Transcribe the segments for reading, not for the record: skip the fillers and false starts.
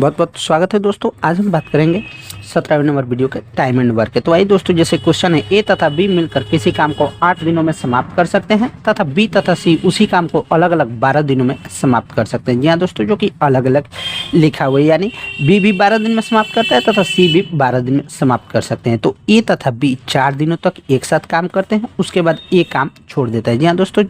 बहुत बहुत स्वागत है दोस्तों। आज हम बात करेंगे 17वें नंबर वीडियो के टाइम एंड वर्क के। तो आइए दोस्तों, जैसे क्वेश्चन है ए तथा बी मिलकर किसी काम को 8 दिनों में समाप्त कर सकते हैं तथा बी तथा सी उसी काम को अलग अलग 12 दिनों में समाप्त कर सकते हैं। जी हाँ दोस्तों, जो कि अलग अलग लिखा हुआ है, यानी बी भी 12 दिन में समाप्त करता है तथा सी भी 12 दिन में समाप्त कर सकते हैं। तो ए तथा बी 4 दिनों तक एक साथ काम करते हैं, उसके बाद ए काम छोड़ देता है। जी हाँ दोस्तों,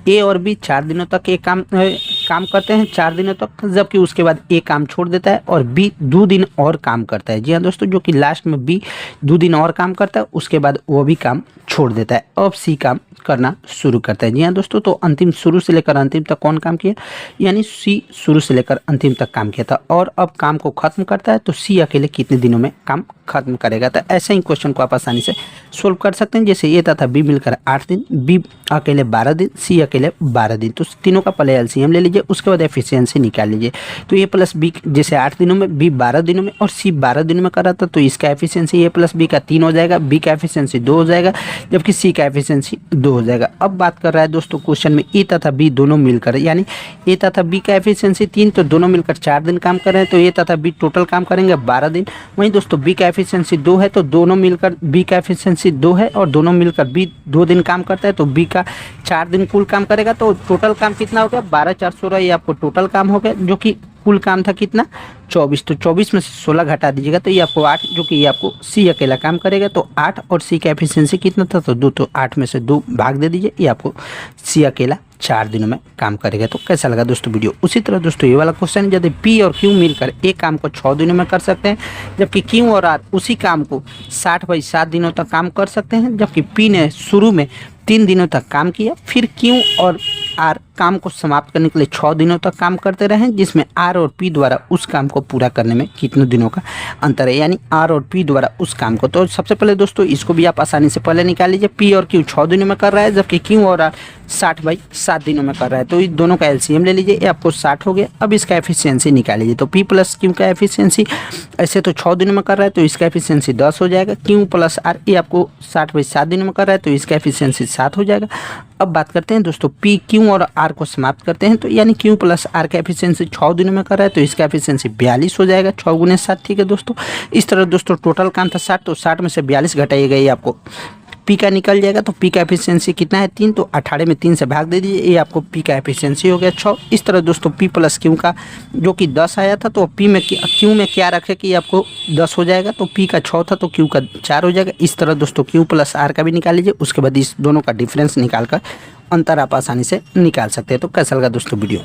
ए और बी 4 दिनों तक एक काम करते हैं 4 दिनों तक, जबकि उसके बाद ए काम छोड़ देता है और बी 2 दिन और काम करता है। जी हाँ दोस्तों, जो कि लास्ट में बी 2 दिन और काम करता है, उसके बाद वो भी काम छोड़ देता है। अब सी काम करना शुरू करता है। जी हाँ दोस्तों, तो अंतिम शुरू से लेकर अंतिम तक कौन काम किया, यानी सी शुरू से लेकर अंतिम तक काम किया था और अब काम को खत्म करता है। तो सी अकेले कितने दिनों में काम खत्म करेगा। तो ऐसे ही क्वेश्चन को आप आसानी से सोल्व कर सकते हैं। जैसे ए तथा बी मिलकर 8 दिन, बी अकेले 12 दिन, सी अकेले 12 दिन। तो तीनों का पहले एलसीएम ले लीजिए, उसके बाद एफिशिएंसी निकाल लीजिए। तो ए प्लस बी जैसे 8 दिनों में, बी 12 दिनों में और सी 12 दिनों में कर रहा था, तो इसका एफिशिएंसी ए प्लस बी का 3 हो जाएगा, बी का एफिशिएंसी 2 हो जाएगा, जबकि सी का एफिशिएंसी 2 हो जाएगा। अब बात कर रहा है दोस्तों क्वेश्चन में ए तथा बी दोनों मिलकर, यानी ए तथा बी का एफिशिएंसी 3, तो दोनों मिलकर 4 दिन काम कर रहे हैं, तो ए तथा बी टोटल काम करेंगे 12 दिन। वहीं दोस्तों बी का एफिशिएंसी 2 है, तो दोनों मिलकर बी का एफिशिएंसी 2 है और दोनों मिलकर बी 2 दिन काम करता है, तो बी का 4 दिन कुल काम करेगा। तो टोटल काम कितना हो गया, 12 4 16, ये आपको टोटल काम हो गया, जो कि कुल काम था कितना 24। तो 24 में से 16 घटा दीजिएगा तो ये आपको 8, जो कि ये आपको सी अकेला काम करेगा। तो 8 और सी का एफिशिएंसी कितना था, तो 2, तो 8 में से 2 भाग दे दीजिए, ये आपको सी अकेला 4 दिनों में काम करेगा। तो कैसा लगा दोस्तों वीडियो। उसी तरह दोस्तों ये वाला क्वेश्चन, यदि पी और क्यू मिलकर एक काम को 6 दिनों में कर सकते हैं, जबकि क्यू और आर उसी काम को 60/7 दिनों तक काम कर सकते हैं, जबकि पी ने शुरू में 3 दिनों तक काम किया, फिर क्यू और आर काम को समाप्त करने के लिए 6 दिनों तक काम करते रहे, जिसमें आर और पी द्वारा उस काम को पूरा करने में कितने दिनों का अंतर है, यानी आर और पी द्वारा उस काम को। तो सबसे पहले दोस्तों इसको भी आप आसानी से पहले निकाल लीजिए। पी और क्यू 6 दिनों में कर रहा है, जबकि क्यू और आर 60/7 दिनों में कर रहा है। तो इन दोनों का एलसीएम ले लीजिए, ये आपको 60 हो गया। अब इसका एफिशिएंसी निकाल लीजिए। तो पी प्लस क्यू का एफिशिएंसी ऐसे तो 6 दिनों में कर रहा है, तो इसका एफिशिएंसी 10 हो जाएगा। क्यू प्लस आर ये आपको 60/7 दिनों में कर रहा है, तो इसका एफिशिएंसी 7 हो जाएगा। अब बात करते हैं दोस्तों पी क्यू और आर को समाप्त करते हैं, तो यानी क्यू प्लस आर का एफिशिएंसी 6 दिनों में कर रहा है, तो इसका एफिशिएंसी 42 हो जाएगा। 6 गुने 7, ठीक है दोस्तों। इस तरह दोस्तों टोटल काम था 60, तो 60 में से 42 घटाइएगा, ये आपको पी का निकल जाएगा। तो पी का एफिशिएंसी कितना है 3, तो 18 में 3 से भाग दे दीजिए, ये आपको पी का एफिशिएंसी हो गया 6। इस तरह दोस्तों पी प्लस क्यू का जो कि 10 आया था, तो पी में क्यू में क्या रखे कि आपको 10 हो जाएगा, तो पी का 6 था तो क्यू का 4 हो जाएगा। इस तरह दोस्तों क्यू प्लस आर का भी निकाल लीजिए, उसके बाद इस दोनों का डिफरेंस निकाल कर अंतर आप आसानी से निकाल सकते हैं। तो कैसा लगा दोस्तों वीडियो।